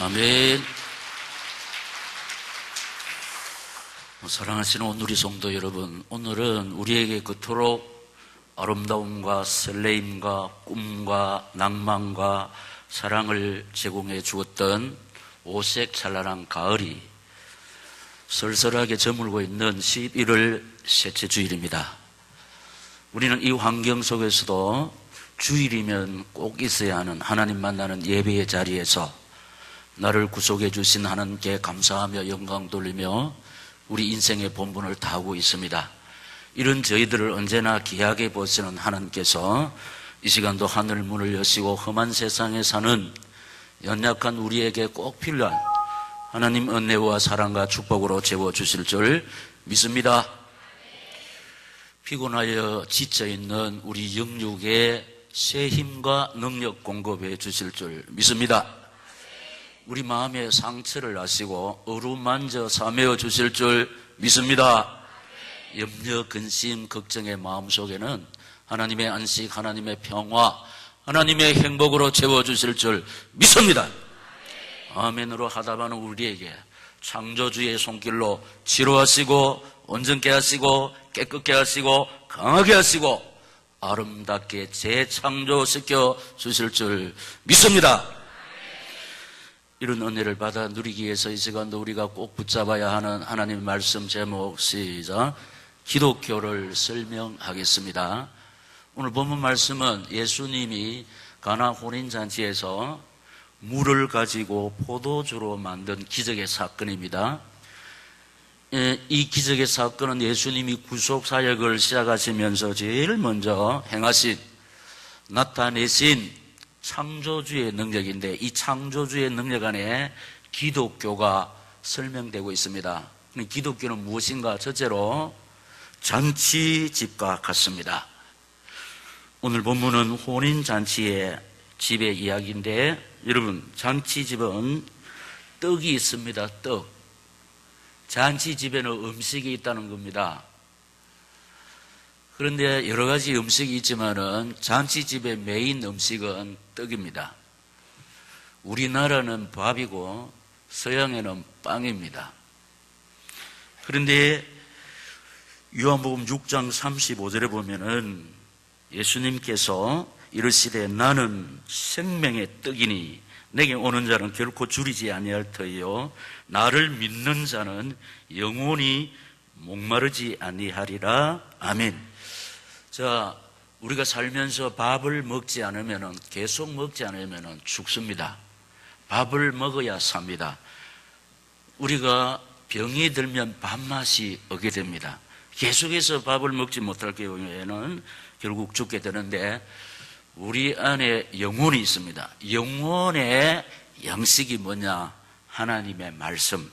아멘. 사랑하시는 오누리 성도 여러분, 오늘은 우리에게 그토록 아름다움과 설레임과 꿈과 낭만과 사랑을 제공해 주었던 오색 찬란한 가을이 쓸쓸하게 저물고 있는 11월 셋째 주일입니다. 우리는 이 환경 속에서도 주일이면 꼭 있어야 하는 하나님 만나는 예배의 자리에서 나를 구속해 주신 하나님께 감사하며 영광 돌리며 우리 인생의 본분을 다하고 있습니다. 이런 저희들을 언제나 귀하게 보시는 하나님께서 이 시간도 하늘 문을 여시고 험한 세상에 사는 연약한 우리에게 꼭 필요한 하나님 은혜와 사랑과 축복으로 채워주실 줄 믿습니다. 피곤하여 지쳐있는 우리 영육에 새 힘과 능력 공급해 주실 줄 믿습니다. 우리 마음의 상처를 아시고 어루만져 사매어 주실 줄 믿습니다. 염려, 근심, 걱정의 마음속에는 하나님의 안식, 하나님의 평화, 하나님의 행복으로 채워주실 줄 믿습니다. 아멘으로 하답하는 우리에게 창조주의 손길로 치료하시고 온전케 하시고 깨끗게 하시고 강하게 하시고 아름답게 재창조시켜 주실 줄 믿습니다. 이런 은혜를 받아 누리기 위해서 이 시간도 우리가 꼭 붙잡아야 하는 하나님의 말씀 제목 시작 기독교를 설명하겠습니다. 오늘 본문 말씀은 예수님이 가나 혼인잔치에서 물을 가지고 포도주로 만든 기적의 사건입니다. 이 기적의 사건은 예수님이 구속사역을 시작하시면서 제일 먼저 행하신 나타내신 창조주의 능력인데 이 창조주의 능력 안에 기독교가 설명되고 있습니다. 기독교는 무엇인가? 첫째로 잔치집과 같습니다. 오늘 본문은 혼인잔치의 집의 이야기인데 여러분 잔치집은 떡이 있습니다. 떡. 잔치집에는 음식이 있다는 겁니다. 그런데 여러 가지 음식이 있지만은 잔치집의 메인 음식은 떡입니다. 우리나라는 밥이고 서양에는 빵입니다. 그런데 요한복음 6장 35절에 보면은 예수님께서 이르시되 나는 생명의 떡이니 내게 오는 자는 결코 줄이지 아니할 터이요 나를 믿는 자는 영원히 목마르지 아니하리라. 아멘. 자, 우리가 살면서 밥을 먹지 않으면 계속 먹지 않으면 죽습니다. 밥을 먹어야 삽니다. 우리가 병이 들면 밥맛이 오게 됩니다. 계속해서 밥을 먹지 못할 경우에는 결국 죽게 되는데 우리 안에 영혼이 있습니다. 영혼의 양식이 뭐냐? 하나님의 말씀.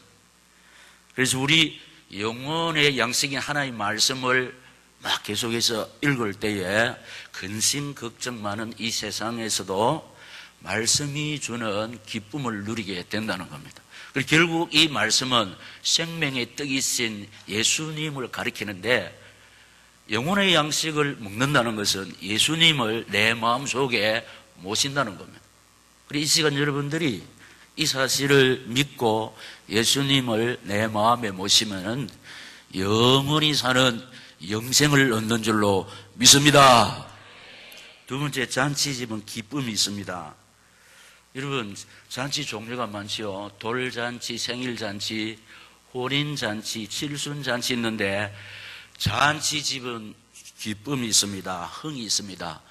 그래서 우리 영혼의 양식인 하나님의 말씀을 막 계속해서 읽을 때에 근심 걱정 많은 이 세상에서도 말씀이 주는 기쁨을 누리게 된다는 겁니다. 그리고 결국 이 말씀은 생명의 떡이신 예수님을 가리키는데 영혼의 양식을 먹는다는 것은 예수님을 내 마음속에 모신다는 겁니다. 그리고 이 시간 여러분들이 이 사실을 믿고 예수님을 내 마음에 모시면 영원히 사는 영생을 얻는 줄로 믿습니다. 두 번째, 잔치집은 기쁨이 있습니다. 여러분, 잔치 종류가 많지요. 돌잔치, 생일잔치, 혼인잔치, 칠순잔치 있는데 잔치집은 기쁨이 있습니다. 흥이 있습니다.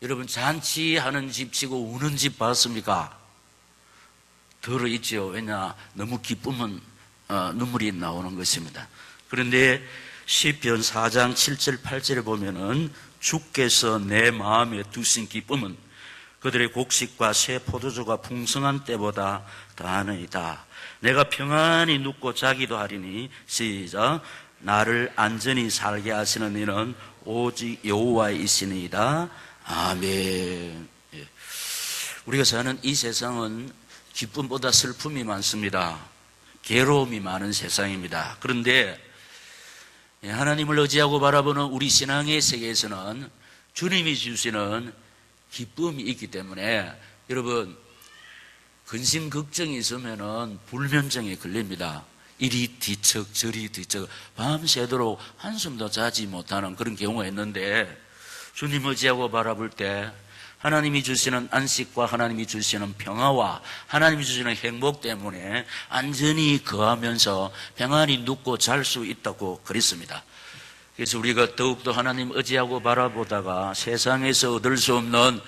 여러분, 잔치하는 집 치고 우는 집 봤습니까? 들어있죠. 왜냐? 너무 기쁨은 눈물이 나오는 것입니다. 그런데 시편 4장 7절 8절에 보면은 주께서 내 마음에 두신 기쁨은 그들의 곡식과 새 포도주가 풍성한 때보다 더하느니라. 내가 평안히 눕고 자기도 하리니 시작 나를 안전히 살게 하시는 이는 오직 여호와이시니이다. 아멘. 우리가 사는 이 세상은 기쁨보다 슬픔이 많습니다. 괴로움이 많은 세상입니다. 그런데 하나님을 의지하고 바라보는 우리 신앙의 세계에서는 주님이 주시는 기쁨이 있기 때문에 여러분 근심 걱정이 있으면은 불면증에 걸립니다. 이리 뒤척 저리 뒤척 밤새도록 한숨도 자지 못하는 그런 경우가 있는데, 주님 의지하고 바라볼 때 하나님이 주시는 안식과 하나님이 주시는 평화와 하나님이 주시는 행복 때문에 안전히 거하면서 평안히 눕고 잘 수 있다고 그랬습니다. 그래서 우리가 더욱더 하나님 의지하고 바라보다가 세상에서 얻을 수 없는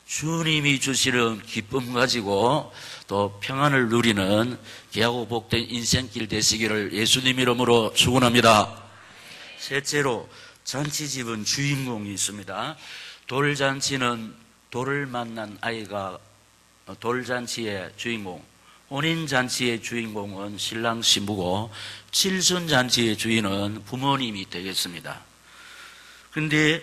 주님이 주시는 기쁨 가지고 또 평안을 누리는 귀하고 복된 인생길 되시기를 예수님 이름으로 축원합니다. 셋째로, 잔치집은 주인공이 있습니다. 돌잔치는 돌을 만난 아이가 돌잔치의 주인공, 혼인잔치의 주인공은 신랑 신부고 칠순잔치의 주인은 부모님이 되겠습니다. 그런데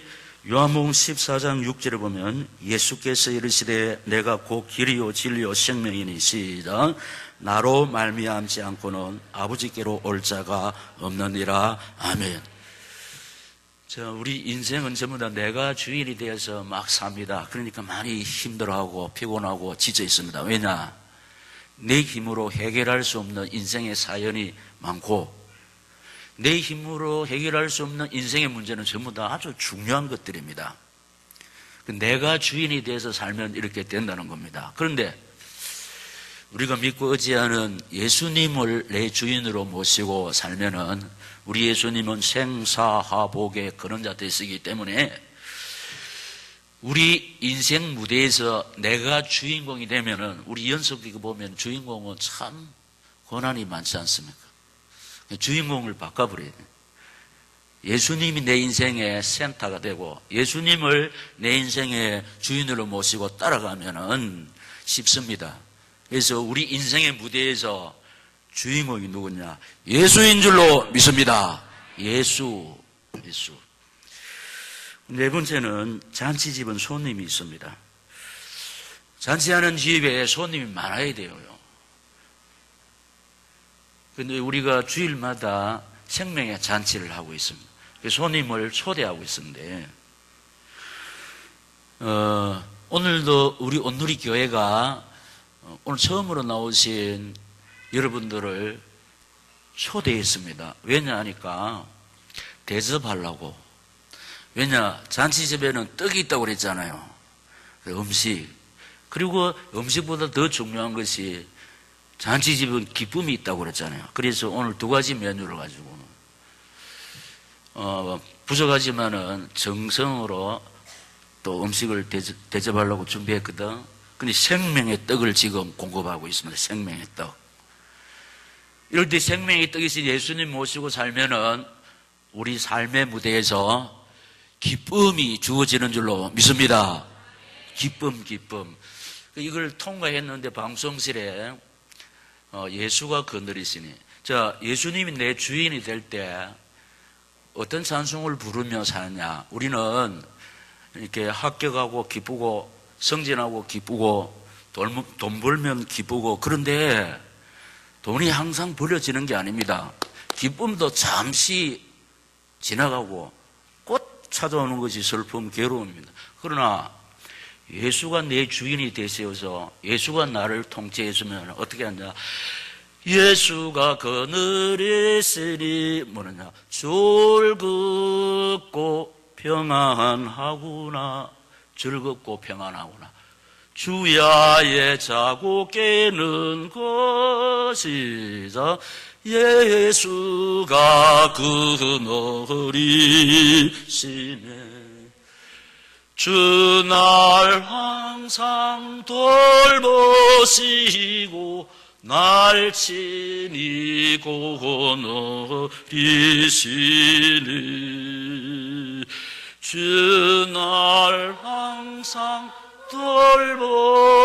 요한복음 14장 6절에 보면 예수께서 이르시되 내가 곧 길이요 진리요 생명이니 시작 나로 말미암지 않고는 아버지께로 올 자가 없느니라. 아멘. 우리 인생은 전부 다 내가 주인이 되어서 막 삽니다. 그러니까 많이 힘들어하고 피곤하고 지쳐 있습니다. 왜냐? 내 힘으로 해결할 수 없는 인생의 사연이 많고 내 힘으로 해결할 수 없는 인생의 문제는 전부 다 아주 중요한 것들입니다. 내가 주인이 돼서 살면 이렇게 된다는 겁니다. 그런데 우리가 믿고 의지하는 예수님을 내 주인으로 모시고 살면은 우리 예수님은 생사하복의 그런 자 되시기 때문에 우리 인생 무대에서 내가 주인공이 되면은 우리 연속기구 보면 주인공은 참 고난이 많지 않습니까? 주인공을 바꿔버려야 돼요. 예수님이 내 인생의 센터가 되고 예수님을 내 인생의 주인으로 모시고 따라가면은 쉽습니다. 그래서 우리 인생의 무대에서 주인공이 누구냐? 예수인 줄로 믿습니다. 예수. 네 번째는 잔치집은 손님이 있습니다. 잔치하는 집에 손님이 많아야 돼요. 그런데 우리가 주일마다 생명의 잔치를 하고 있습니다. 손님을 초대하고 있는데 오늘도 우리 온누리 교회가 오늘 처음으로 나오신 여러분들을 초대했습니다. 왜냐 하니까 대접하려고. 왜냐, 잔치집에는 떡이 있다고 그랬잖아요. 음식. 그리고 음식보다 더 중요한 것이 잔치집은 기쁨이 있다고 그랬잖아요. 그래서 오늘 두 가지 메뉴를 가지고 부족하지만은 정성으로 또 음식을 대접하려고 준비했거든. 근데 생명의 떡을 지금 공급하고 있습니다. 생명의 떡. 이럴 때 생명의 떡이신 예수님 모시고 살면은 우리 삶의 무대에서 기쁨이 주어지는 줄로 믿습니다. 기쁨. 이걸 통과했는데 방송실에 예수가 거느리시니. 자, 예수님이 내 주인이 될 때 어떤 찬송을 부르며 사느냐. 우리는 이렇게 합격하고 기쁘고 성진하고 기쁘고 돈 벌면 기쁘고 그런데 돈이 항상 벌어지는 게 아닙니다. 기쁨도 잠시 지나가고 곧 찾아오는 것이 슬픔, 괴로움입니다. 그러나 예수가 내 주인이 되셔서 예수가 나를 통치해주면 어떻게 하냐? 예수가 거느리시니 뭐느냐? 즐겁고 평안하구나. 즐겁고 평안하구나. 주야에 자고 깨는 것이자 예수가 그너리시네. 주날 항상 돌보시고 날 친히 거느리시네. 주날 항상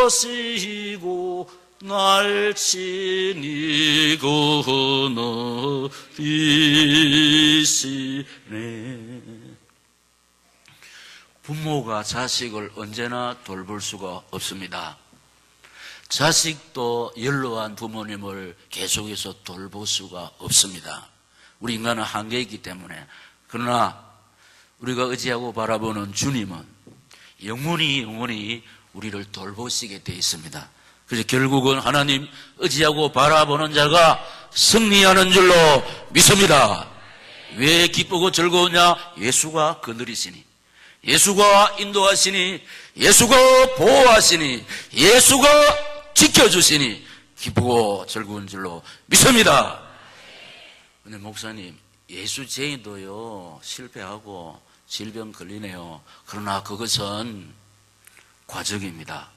돌보시고 날 친히 거느리시네. 부모가 자식을 언제나 돌볼 수가 없습니다. 자식도 연로한 부모님을 계속해서 돌볼 수가 없습니다. 우리 인간은 한계가 있기 때문에. 그러나 우리가 의지하고 바라보는 주님은 영원히 우리를 돌보시게 되어 있습니다. 그래서 결국은 하나님 의지하고 바라보는 자가 승리하는 줄로 믿습니다. 왜 기쁘고 즐거우냐? 예수가 거느리시니, 예수가 인도하시니, 예수가 보호하시니, 예수가 지켜주시니 기쁘고 즐거운 줄로 믿습니다. 근데 목사님, 예수쟁이도요 실패하고 질병 걸리네요. 그러나 그것은 과정입니다.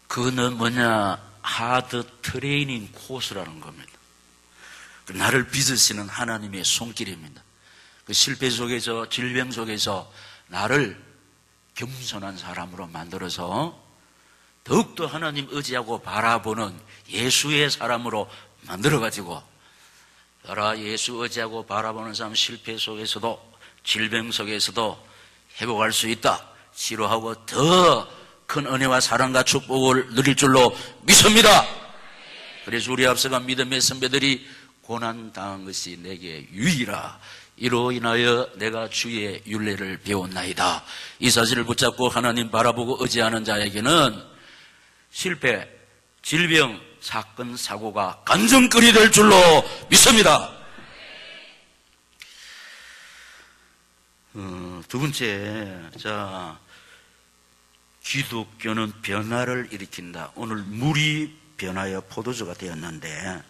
그거는 뭐냐? 하드 트레이닝 코스라는 겁니다. 나를 빚으시는 하나님의 손길입니다. 그 실패 속에서, 질병 속에서 나를 겸손한 사람으로 만들어서 더욱더 하나님 의지하고 바라보는 예수의 사람으로 만들어가지고, 따라 예수 의지하고 바라보는 사람 실패 속에서도 질병 속에서도 회복할 수 있다. 치료하고 더 큰 은혜와 사랑과 축복을 누릴 줄로 믿습니다. 그래서 우리 앞서간 믿음의 선배들이 고난당한 것이 내게 유의라. 이로 인하여 내가 주의 율례를 배웠나이다. 이 사실을 붙잡고 하나님 바라보고 의지하는 자에게는 실패, 질병, 사건, 사고가 간증거리 될 줄로 믿습니다. 두 번째, 기독교는 변화를 일으킨다. 오늘 물이 변하여 포도주가 되었는데,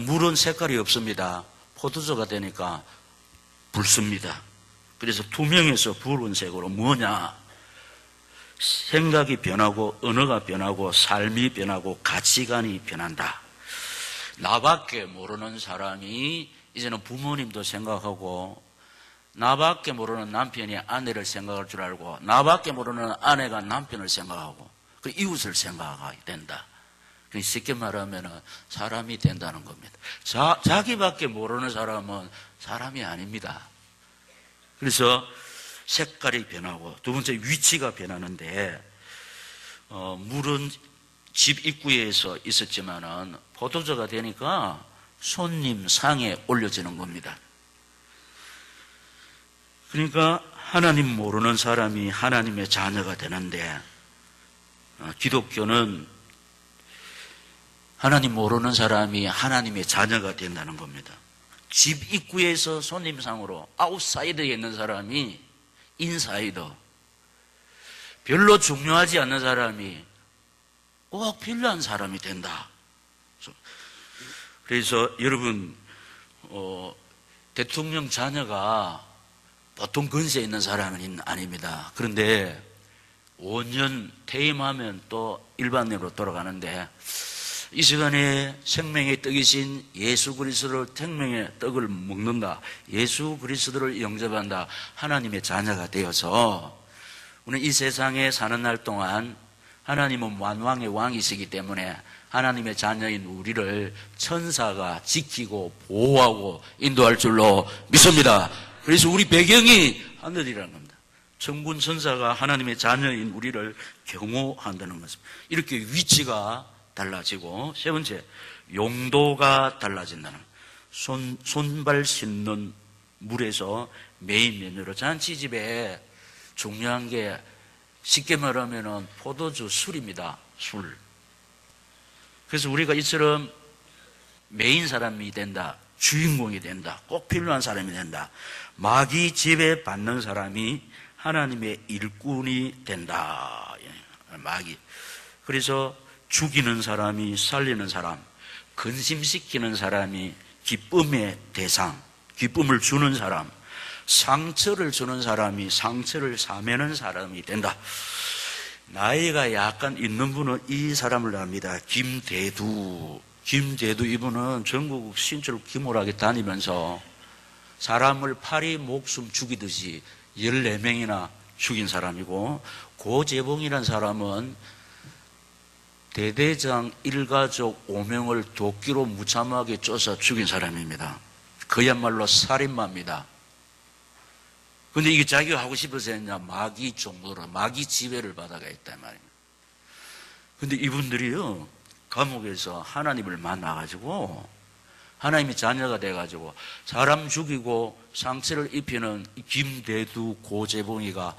물은 색깔이 없습니다. 포도주가 되니까 붉습니다. 그래서 투명해서 붉은색으로 뭐냐? 생각이 변하고, 언어가 변하고, 삶이 변하고, 가치관이 변한다. 나밖에 모르는 사람이 이제는 부모님도 생각하고, 나밖에 모르는 남편이 아내를 생각할 줄 알고, 나밖에 모르는 아내가 남편을 생각하고, 그 이웃을 생각하게 된다. 쉽게 말하면 사람이 된다는 겁니다. 자기밖에 모르는 사람은 사람이 아닙니다. 그래서 색깔이 변하고, 두 번째 위치가 변하는데, 물은 집 입구에서 있었지만은 포도주가 되니까 손님 상에 올려지는 겁니다. 그러니까 하나님 모르는 사람이 하나님의 자녀가 되는데, 기독교는 하나님 모르는 사람이 하나님의 자녀가 된다는 겁니다. 집 입구에서 손님상으로 아웃사이드에 있는 사람이 인사이더, 별로 중요하지 않는 사람이 꼭 필요한 사람이 된다. 그래서 여러분, 대통령 자녀가 보통 근세에 있는 사람은 아닙니다. 그런데 5년 퇴임하면 또 일반인으로 돌아가는데, 이 시간에 생명의 떡이신 예수 그리스도를 생명의 떡을 먹는다. 예수 그리스도를 영접한다. 하나님의 자녀가 되어서 우리는 이 세상에 사는 날 동안 하나님은 만왕의 왕이시기 때문에 하나님의 자녀인 우리를 천사가 지키고 보호하고 인도할 줄로 믿습니다. 그래서 우리 배경이 하늘이라는 겁니다. 천군 천사가 하나님의 자녀인 우리를 경호한다는 것입니다. 이렇게 위치가 달라지고, 세 번째, 용도가 달라진다는, 손발 씻는 물에서 메인 메뉴로, 잔치집에 중요한 게 쉽게 말하면 포도주, 술입니다. 술. 그래서 우리가 이처럼 메인 사람이 된다, 주인공이 된다, 꼭 필요한 사람이 된다, 마귀 지배 받는 사람이 하나님의 일꾼이 된다. 마귀. 그래서 죽이는 사람이 살리는 사람, 근심시키는 사람이 기쁨의 대상, 기쁨을 주는 사람, 상처를 주는 사람이 상처를 사매는 사람이 된다. 나이가 약간 있는 분은 이 사람을 압니다. 김대두 이분은 전국 신철 기몰하게 다니면서 사람을 파리 목숨 죽이듯이 14명이나 죽인 사람이고, 고재봉이라는 사람은 대대장 일가족 5명을 도끼로 무참하게 쪄서 죽인 사람입니다. 그야말로 살인마입니다. 근데 이게 자기가 하고 싶어서 했냐? 마귀 종로로, 마귀 지배를 받아가 있단 말입니다. 근데 이분들이요, 감옥에서 하나님을 만나가지고, 하나님의 자녀가 돼가지고, 사람 죽이고 상처를 입히는 김대두 고재봉이가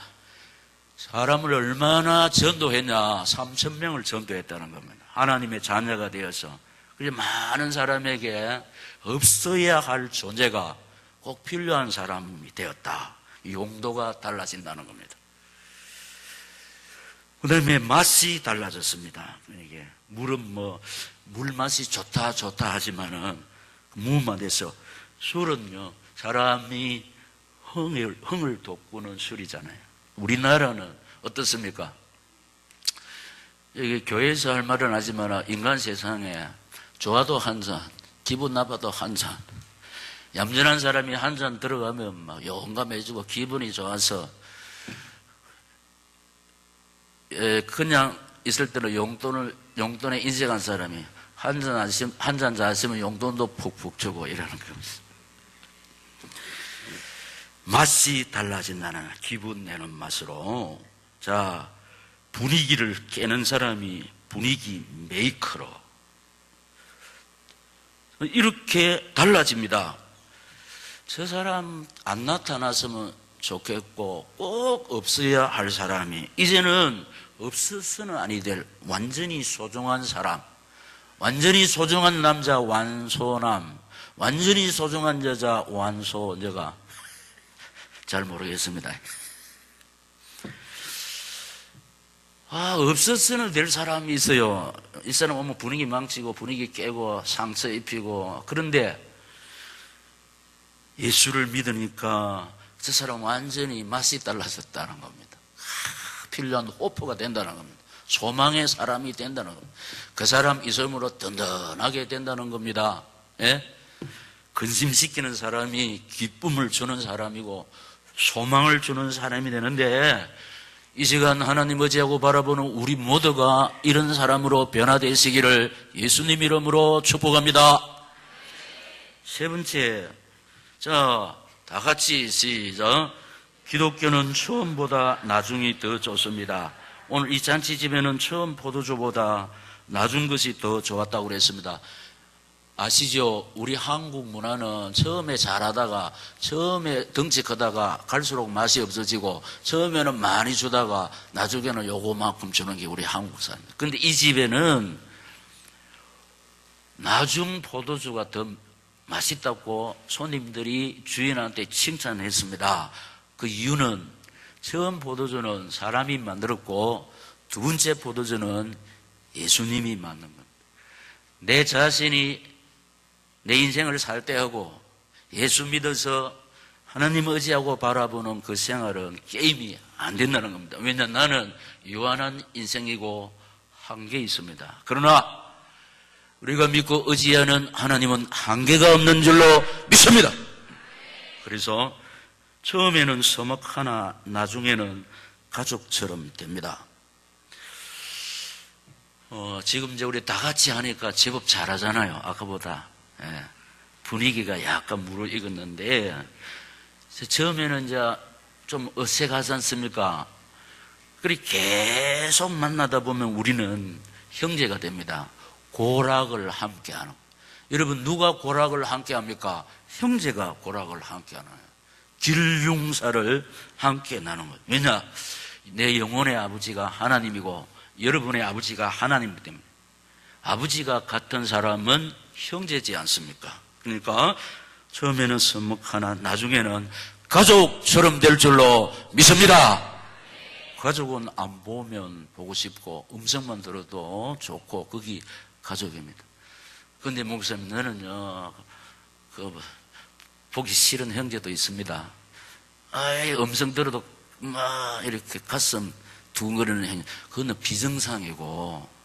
사람을 얼마나 전도했냐? 3,000명을 전도했다는 겁니다. 하나님의 자녀가 되어서. 그래서 많은 사람에게 없어야 할 존재가 꼭 필요한 사람이 되었다. 용도가 달라진다는 겁니다. 그 다음에 맛이 달라졌습니다. 이게 물은 물 맛이 좋다 하지만은 무맛에서 술은요, 사람이 흥을 돋구는 술이잖아요. 우리나라는 어떻습니까? 여기 교회에서 할 말은 하지만 인간 세상에 좋아도 한 잔, 기분 나빠도 한 잔, 얌전한 사람이 한 잔 들어가면 막 용감해지고 기분이 좋아서 그냥 있을 때는 용돈에 인색한 사람이 한 잔 자시면 용돈도 푹푹 주고 이러는 겁니다. 맛이 달라진다는 기분 내는 맛으로. 자, 분위기를 깨는 사람이 분위기 메이커로 이렇게 달라집니다. 저 사람 안 나타났으면 좋겠고 꼭 없어야 할 사람이 이제는 없어서는 아니 될 완전히 소중한 사람, 완전히 소중한 남자 완소남, 완전히 소중한 여자 완소녀가 잘 모르겠습니다. 없었어는 될 사람이 있어요. 이 사람 오면 분위기 망치고 분위기 깨고 상처 입히고. 그런데 예수를 믿으니까 저 사람 완전히 맛이 달라졌다는 겁니다. 필요한 호프가 된다는 겁니다. 소망의 사람이 된다는 겁니다. 그 사람 있음으로 든든하게 된다는 겁니다. 예? 근심시키는 사람이 기쁨을 주는 사람이고 소망을 주는 사람이 되는데, 이 시간 하나님 의지하고 바라보는 우리 모두가 이런 사람으로 변화되시기를 예수님 이름으로 축복합니다. 세 번째, 자, 다 같이 시작. 기독교는 처음보다 나중이 더 좋습니다. 오늘 이 잔치집에는 처음 포도주보다 나중 것이 더 좋았다고 그랬습니다. 아시죠? 우리 한국 문화는 처음에 잘하다가, 처음에 덩치 크다가 갈수록 맛이 없어지고, 처음에는 많이 주다가 나중에는 요거만큼 주는 게 우리 한국 사람입니다. 그런데 이 집에는 나중 포도주가 더 맛있다고 손님들이 주인한테 칭찬했습니다. 그 이유는 처음 포도주는 사람이 만들었고 두 번째 포도주는 예수님이 만든 겁니다. 내 자신이 내 인생을 살 때하고 예수 믿어서 하나님 의지하고 바라보는 그 생활은 게임이 안 된다는 겁니다. 왜냐하면 나는 유한한 인생이고 한계 있습니다. 그러나 우리가 믿고 의지하는 하나님은 한계가 없는 줄로 믿습니다. 그래서 처음에는 서먹하나 나중에는 가족처럼 됩니다. 지금 이제 우리 다 같이 하니까 제법 잘하잖아요. 아까보다. 예, 분위기가 약간 무르익었는데, 처음에는 이제 좀 어색하지 않습니까? 그리 계속 만나다 보면 우리는 형제가 됩니다. 고락을 함께 하는. 여러분, 누가 고락을 함께 합니까? 형제가 고락을 함께 하는 거예요. 길흉사를 함께 나누는 거예요. 왜냐? 내 영혼의 아버지가 하나님이고 여러분의 아버지가 하나님이기 때문에 아버지가 같은 사람은 형제지 않습니까? 그러니까 처음에는 서먹하나 나중에는 가족처럼 될 줄로 믿습니다. 가족은 안 보면 보고 싶고 음성만 들어도 좋고 그게 가족입니다. 그런데 목사님, 너는요 보기 싫은 형제도 있습니다. 음성 들어도 막 이렇게 가슴 두근거리는 형제, 그거는 비정상이고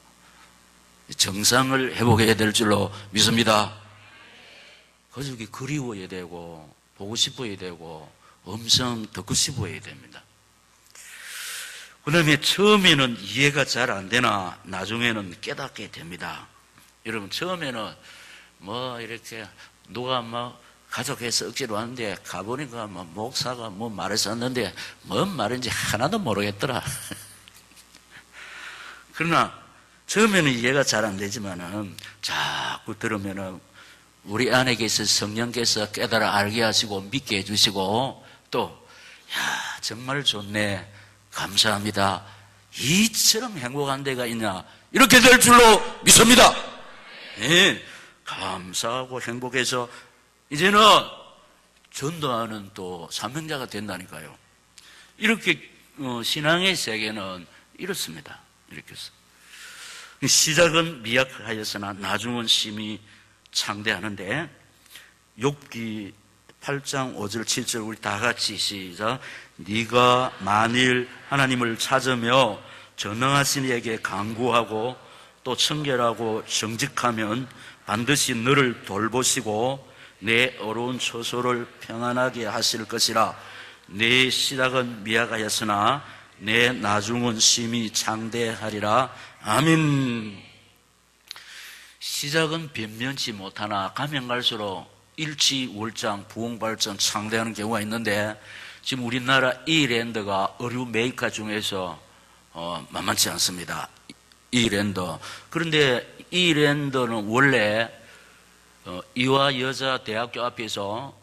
정상을 회복해야 될 줄로 믿습니다. 가족이 그리워야 되고 보고 싶어야 되고 음성 듣고 싶어야 됩니다. 그 다음에 처음에는 이해가 잘 안 되나 나중에는 깨닫게 됩니다. 여러분, 처음에는 이렇게 누가 가족해서 억지로 하는데 가보니까 목사가 말했었는데 뭔 말인지 하나도 모르겠더라. 그러나 처음에는 이해가 잘 안 되지만은 자꾸 들으면은 우리 안에 계신 성령께서 깨달아 알게 하시고 믿게 해주시고 또 정말 좋네. 감사합니다. 이처럼 행복한 데가 있냐? 이렇게 될 줄로 믿습니다. 네, 감사하고 행복해서 이제는 전도하는 또 사명자가 된다니까요. 이렇게 신앙의 세계는 이렇습니다. 이렇게 해서 시작은 미약하였으나 나중은 심히 창대하는데, 욥기 8장 5절 7절 우리 다 같이 시작. 네가 만일 하나님을 찾으며 전능하신 이에게 간구하고 또 청결하고 정직하면 반드시 너를 돌보시고 내 어려운 처소를 평안하게 하실 것이라. 내 시작은 미약하였으나 내 나중은 심히 창대하리라. 아멘. 시작은 변변치 못하나 가면 갈수록 일치월장, 부흥발전, 창대하는 경우가 있는데, 지금 우리나라 이랜드가 의류 메이커 중에서 만만치 않습니다. 이랜드. 그런데 이랜드는 원래 이화 여자 대학교 앞에서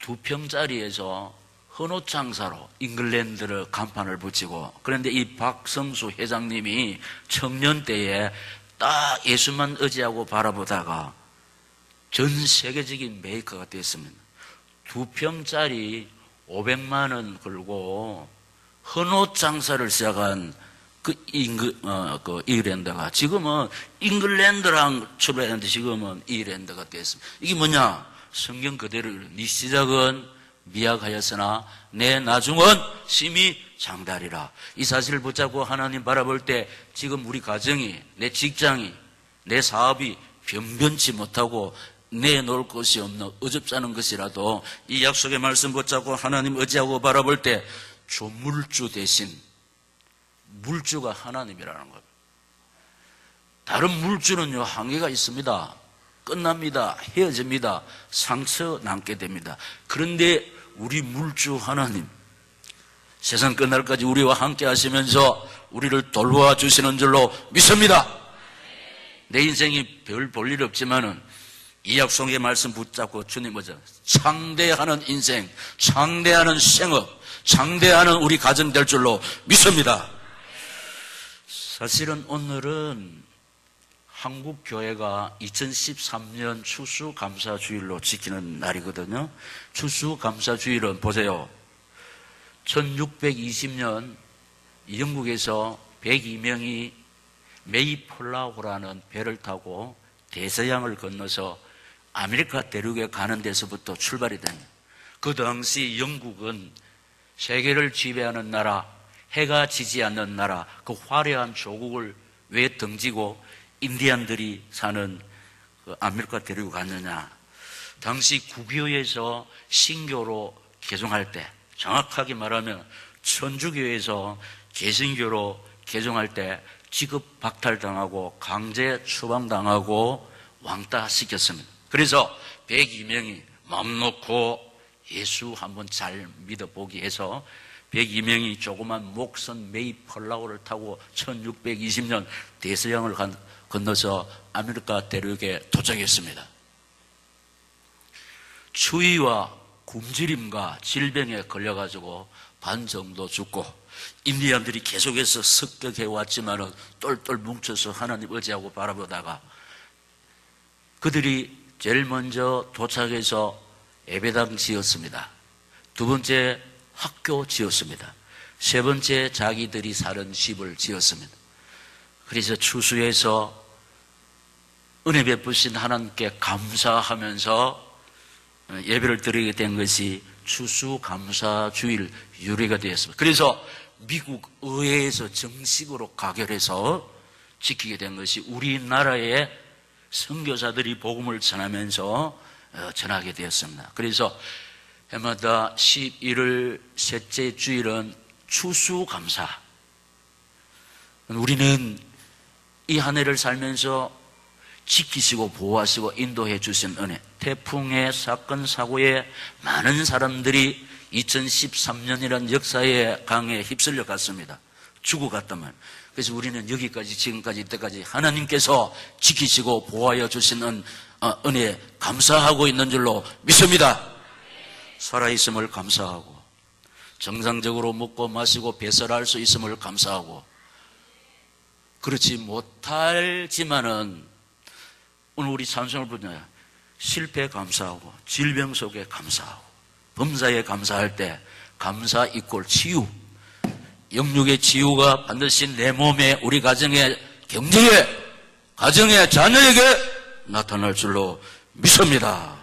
2평짜리에서 헌옷장사로 잉글랜드를 간판을 붙이고, 그런데 이 박성수 회장님이 청년 때에 딱 예수만 의지하고 바라보다가 전 세계적인 메이커가 됐습니다. 2평짜리 500만 원 걸고 헌옷장사를 시작한 그 이랜드가 지금은 잉글랜드랑 출발했는데 지금은 이랜드가 됐습니다. 이게 뭐냐? 성경 그대로 네 시작은 미약하였으나 내 나중은 심히 장대하리라. 이 사실을 붙잡고 하나님 바라볼 때 지금 우리 가정이, 내 직장이, 내 사업이 변변치 못하고 내놓을 것이 없는 어줍잖은 것이라도 이 약속의 말씀 붙잡고 하나님 의지하고 바라볼 때 조물주 대신 물주가 하나님이라는 것. 다른 물주는요, 한계가 있습니다. 끝납니다. 헤어집니다. 상처 남게 됩니다. 그런데 우리 물주 하나님, 세상 끝날까지 우리와 함께 하시면서 우리를 돌보아 주시는 줄로 믿습니다. 내 인생이 별 볼 일 없지만은 이 약속의 말씀 붙잡고 주님 뭐죠? 창대하는 인생, 창대하는 생업, 창대하는 우리 가정 될 줄로 믿습니다. 사실은 오늘은 한국 교회가 2013년 추수감사주일로 지키는 날이거든요. 추수감사주일은 보세요. 1620년 영국에서 102명이 메이플라워라는 배를 타고 대서양을 건너서 아메리카 대륙에 가는 데서부터 출발이 됩니다. 그 당시 영국은 세계를 지배하는 나라, 해가 지지 않는 나라, 그 화려한 조국을 왜 등지고 인디안들이 사는 그 아메리카 대륙에 갔느냐? 당시 국교에서 신교로 개종할 때, 정확하게 말하면 천주교에서 개신교로 개종할 때 지급 박탈당하고 강제 추방당하고 왕따시켰습니다. 그래서 102명이 마음 놓고 예수 한번 잘 믿어보기 해서 102명이 조그만 목선 메이플라워를 타고 1620년 대서양을 건너서 아메리카 대륙에 도착했습니다. 추위와 굶주림과 질병에 걸려가지고 반 정도 죽고, 인디안들이 계속해서 습격해왔지만은 똘똘 뭉쳐서 하나님 의지하고 바라보다가 그들이 제일 먼저 도착해서 예배당 지었습니다. 두 번째 학교 지었습니다. 세 번째 자기들이 사는 집을 지었습니다. 그래서 추수해서 은혜 베푸신 하나님께 감사하면서 예배를 드리게 된 것이 추수감사주일 유래가 되었습니다. 그래서 미국 의회에서 정식으로 가결해서 지키게 된 것이 우리나라의 선교사들이 복음을 전하면서 전하게 되었습니다. 그래서 해마다 11월 셋째 주일은 추수감사. 우리는 이 한 해를 살면서 지키시고 보호하시고 인도해 주신 은혜, 태풍의 사건 사고에 많은 사람들이 2013년이라는 역사의 강에 휩쓸려 갔습니다. 죽어갔다만. 그래서 우리는 여기까지, 지금까지, 이때까지 하나님께서 지키시고 보호하여 주시는 은혜에 감사하고 있는 줄로 믿습니다. 살아있음을 감사하고, 정상적으로 먹고 마시고 배설할 수 있음을 감사하고, 그렇지 못하지만은 오늘 우리 찬송을 부르냐, 실패에 감사하고 질병 속에 감사하고 범사에 감사할 때 감사 이꼴 치유, 영육의 치유가 반드시 내 몸에, 우리 가정에, 경제에, 가정에, 자녀에게 나타날 줄로 믿습니다.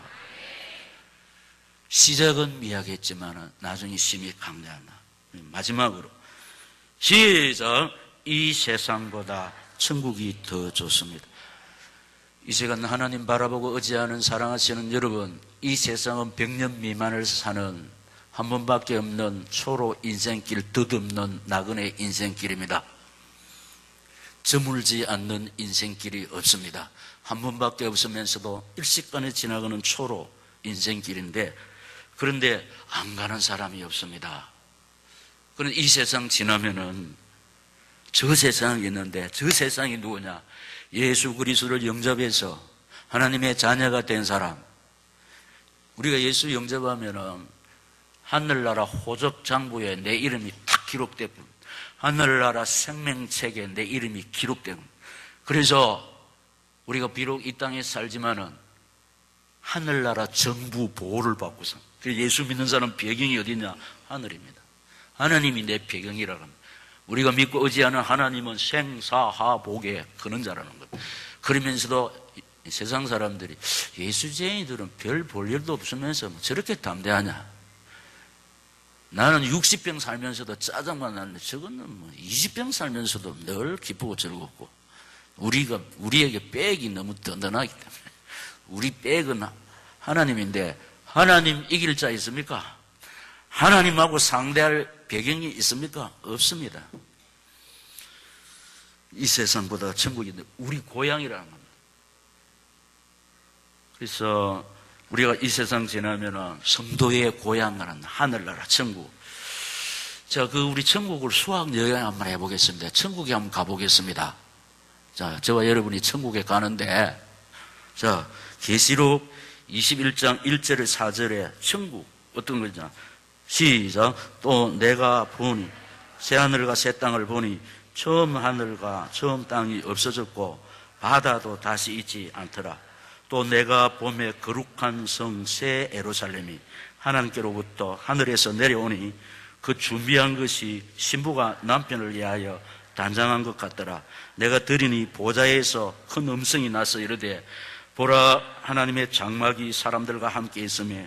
시작은 미약했지만 나중에 힘이 강렬하다. 마지막으로 시작. 이 세상보다 천국이 더 좋습니다. 이 시간 하나님 바라보고 의지하는 사랑하시는 여러분, 이 세상은 100년 미만을 사는 한 번밖에 없는 초로 인생길, 덧없는 나그네 인생길입니다. 저물지 않는 인생길이 없습니다. 한 번밖에 없으면서도 일시간에 지나가는 초로 인생길인데, 그런데 안 가는 사람이 없습니다. 그런데 이 세상 지나면은 저 세상이 있는데, 저 세상이 누구냐? 예수 그리스도를 영접해서 하나님의 자녀가 된 사람. 우리가 예수 영접하면은 하늘나라 호적 장부에 내 이름이 딱 기록되고, 하늘나라 생명책에 내 이름이 기록되고, 그래서 우리가 비록 이 땅에 살지만은 하늘나라 정부 보호를 받고서, 예수 믿는 사람 배경이 어디냐? 하늘입니다. 하나님이 내 배경이라고 합니다. 우리가 믿고 의지하는 하나님은 생사하복의 근원자라는 것. 그러면서도 세상 사람들이 예수쟁이들은 별 볼 일도 없으면서 저렇게 담대하냐? 나는 60병 살면서도 짜증만 나는데 저거는 20병 살면서도 늘 기쁘고 즐겁고, 우리에게 백이 너무 든든하기 때문에, 우리 백은 하나님인데, 하나님 이길 자 있습니까? 하나님하고 상대할 배경이 있습니까? 없습니다. 이 세상보다 천국인데 우리 고향이라는 겁니다. 그래서 우리가 이 세상 지나면은 성도의 고향이라는 하늘나라 천국. 자, 우리 천국을 수학 여행 한번 해보겠습니다. 천국에 한번 가보겠습니다. 자, 저와 여러분이 천국에 가는데, 자, 계시록 21장 1절에 4절에 천국 어떤 거냐? 시작. 또 내가 보니 새하늘과 새 땅을 보니 처음 하늘과 처음 땅이 없어졌고 바다도 다시 있지 않더라. 또 내가 보매 거룩한 성 새 예루살렘이 하나님께로부터 하늘에서 내려오니 그 준비한 것이 신부가 남편을 위하여 단장한 것 같더라. 내가 들으니 보좌에서 큰 음성이 나서 이르되 보라, 하나님의 장막이 사람들과 함께 있으며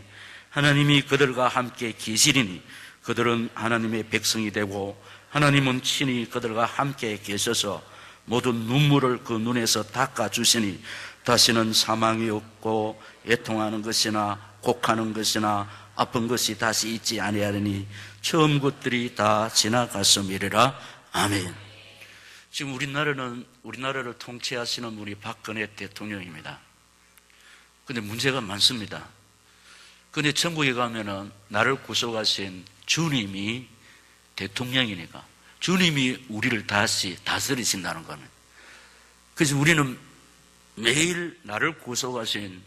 하나님이 그들과 함께 계시리니 그들은 하나님의 백성이 되고 하나님은 친히 그들과 함께 계셔서 모든 눈물을 그 눈에서 닦아주시니 다시는 사망이 없고 애통하는 것이나 곡하는 것이나 아픈 것이 다시 있지 아니하리니 처음 것들이 다 지나갔음이리라. 아멘. 지금 우리나라를 통치하시는 분이 박근혜 대통령입니다. 근데 문제가 많습니다. 근데 천국에 가면은 나를 구속하신 주님이 대통령이니까 주님이 우리를 다시 다스리신다는 거는, 그래서 우리는 매일 나를 구속하신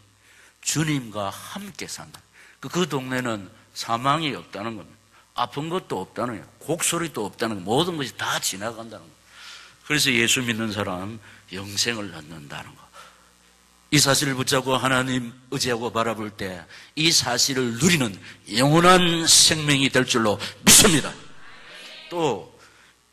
주님과 함께 산다. 그 동네는 사망이 없다는 겁니다. 아픈 것도 없다는 거예요. 곡소리도 없다는 거예요. 모든 것이 다 지나간다는 거예요. 그래서 예수 믿는 사람 영생을 얻는다는 거. 이 사실을 붙잡고 하나님 의지하고 바라볼 때 이 사실을 누리는 영원한 생명이 될 줄로 믿습니다. 또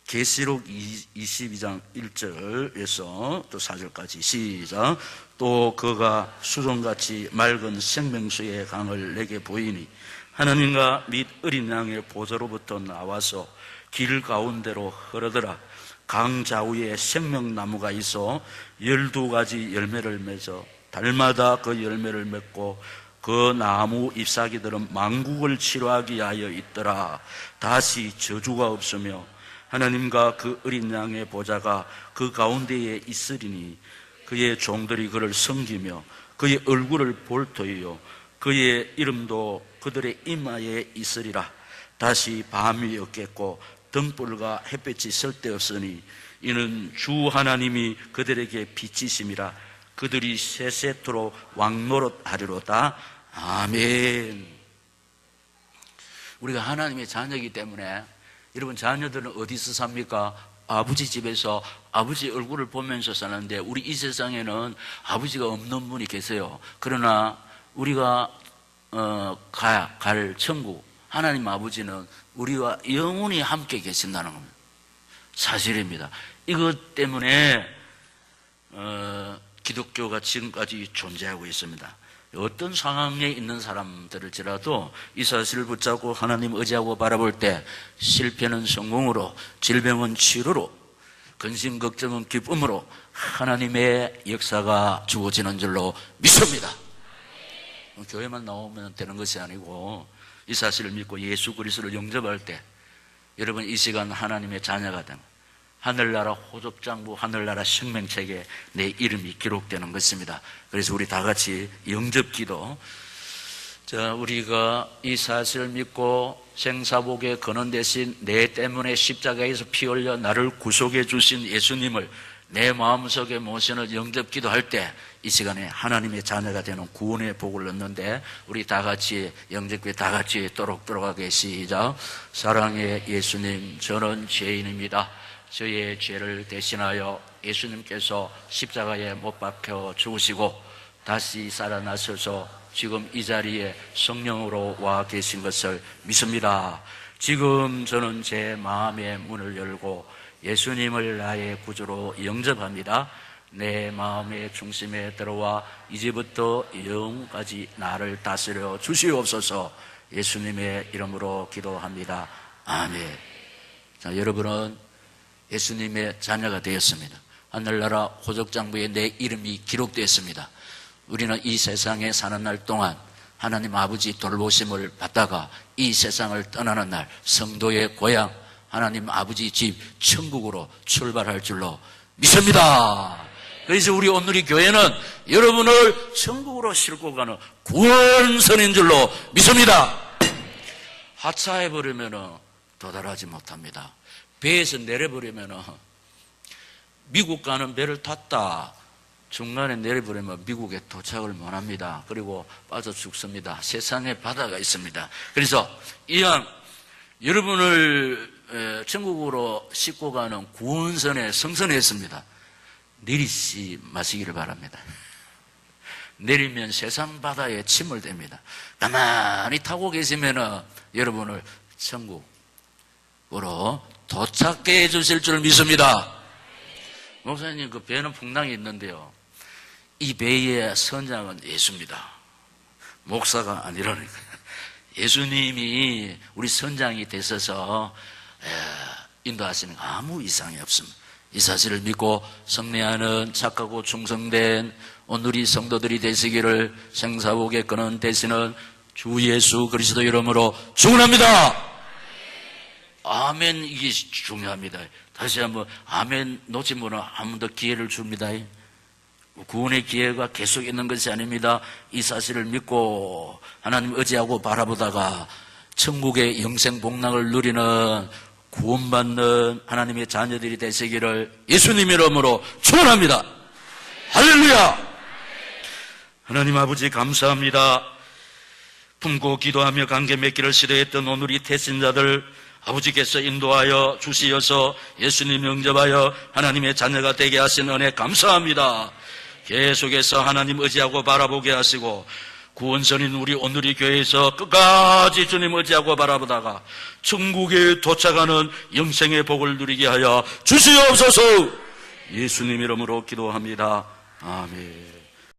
계시록 22장 1절에서 또 4절까지 시작. 또 그가 수정같이 맑은 생명수의 강을 내게 보이니 하나님과 및 어린 양의 보좌로부터 나와서 길 가운데로 흐르더라. 강 좌우에 생명나무가 있어 12가지 열매를 맺어 달마다 그 열매를 맺고 그 나무 잎사귀들은 만국을 치료하기 위하여 있더라. 다시 저주가 없으며 하나님과 그 어린 양의 보좌가 그 가운데에 있으리니 그의 종들이 그를 섬기며 그의 얼굴을 볼 터이요 그의 이름도 그들의 이마에 있으리라. 다시 밤이 없겠고 등불과 햇볕이 쓸데없으니 이는 주 하나님이 그들에게 빛이심이라. 그들이 세세토록 왕노릇하리로다. 아멘. 우리가 하나님의 자녀이기 때문에 여러분 자녀들은 어디서 삽니까? 아버지 집에서 아버지 얼굴을 보면서 사는데 우리 이 세상에는 아버지가 없는 분이 계세요. 그러나 우리가 갈 천국 하나님 아버지는 우리와 영원히 함께 계신다는 겁니다. 사실입니다. 이것 때문에 기독교가 지금까지 존재하고 있습니다. 어떤 상황에 있는 사람들을지라도 이 사실을 붙잡고 하나님 의지하고 바라볼 때 실패는 성공으로, 질병은 치료로, 근심 걱정은 기쁨으로 하나님의 역사가 주어지는 줄로 믿습니다. 교회만 나오면 되는 것이 아니고 이 사실을 믿고 예수 그리스도를 영접할 때 여러분 이 시간 하나님의 자녀가 된 하늘나라 호족장부 하늘나라 생명책에 내 이름이 기록되는 것입니다. 그래서 우리 다 같이 영접기도, 자, 우리가 이 사실을 믿고 생사복의 근원 대신 내 때문에 십자가에서 피 흘려 나를 구속해 주신 예수님을 내 마음속에 모시는 영접기도 할 때 이 시간에 하나님의 자녀가 되는 구원의 복을 얻는데 우리 다 같이 영접기에 다 같이 또록또록하게 시작. 사랑의 예수님, 저는 죄인입니다. 저의 죄를 대신하여 예수님께서 십자가에 못 박혀 죽으시고 다시 살아나셔서 지금 이 자리에 성령으로 와 계신 것을 믿습니다. 지금 저는 제 마음의 문을 열고 예수님을 나의 구주로 영접합니다. 내 마음의 중심에 들어와 이제부터 영까지 나를 다스려 주시옵소서. 예수님의 이름으로 기도합니다. 아멘. 자, 여러분은 예수님의 자녀가 되었습니다. 하늘나라 호족장부에 내 이름이 기록되었습니다. 우리는 이 세상에 사는 날 동안 하나님 아버지 돌보심을 받다가 이 세상을 떠나는 날 성도의 고향 하나님 아버지 집 천국으로 출발할 줄로 믿습니다. 그래서 우리 오늘의 교회는 여러분을 천국으로 싣고 가는 구원선인 줄로 믿습니다. 하차해버리면 도달하지 못합니다. 배에서 내려버리면 미국 가는 배를 탔다. 중간에 내려버리면 미국에 도착을 못합니다. 그리고 빠져 죽습니다. 세상에 바다가 있습니다. 그래서 이왕 여러분을 천국으로 싣고 가는 구원선에 성선했습니다. 내리시 마시기를 바랍니다. 내리면 세상 바다에 침몰됩니다. 가만히 타고 계시면 여러분을 천국으로 도착해 주실 줄 믿습니다. 목사님, 그 배는 풍랑이 있는데요. 이 배의 선장은 예수입니다. 목사가 아니라니까. 예수님이 우리 선장이 되셔서 인도하시는 아무 이상이 없습니다. 이 사실을 믿고 성례하는 착하고 충성된 오늘의 성도들이 되시기를 생사복의 근원 되시는 주 예수 그리스도 이름으로 축원합니다. 아멘. 이게 중요합니다. 다시 한번 아멘 놓치면 한 번 더 기회를 줍니다. 구원의 기회가 계속 있는 것이 아닙니다. 이 사실을 믿고 하나님 의지하고 바라보다가 천국의 영생 복락을 누리는 구원받는 하나님의 자녀들이 되시기를 예수님 이름으로 축원합니다. 할렐루야. 하나님 아버지 감사합니다. 품고 기도하며 관계 맺기를 시도했던 오늘 이 태신자들 아버지께서 인도하여 주시어서 예수님 영접하여 하나님의 자녀가 되게 하신 은혜 감사합니다. 계속해서 하나님 의지하고 바라보게 하시고 구원선인 우리 오늘의 교회에서 끝까지 주님 의지하고 바라보다가 천국에 도착하는 영생의 복을 누리게 하여 주시옵소서. 예수님 이름으로 기도합니다. 아멘.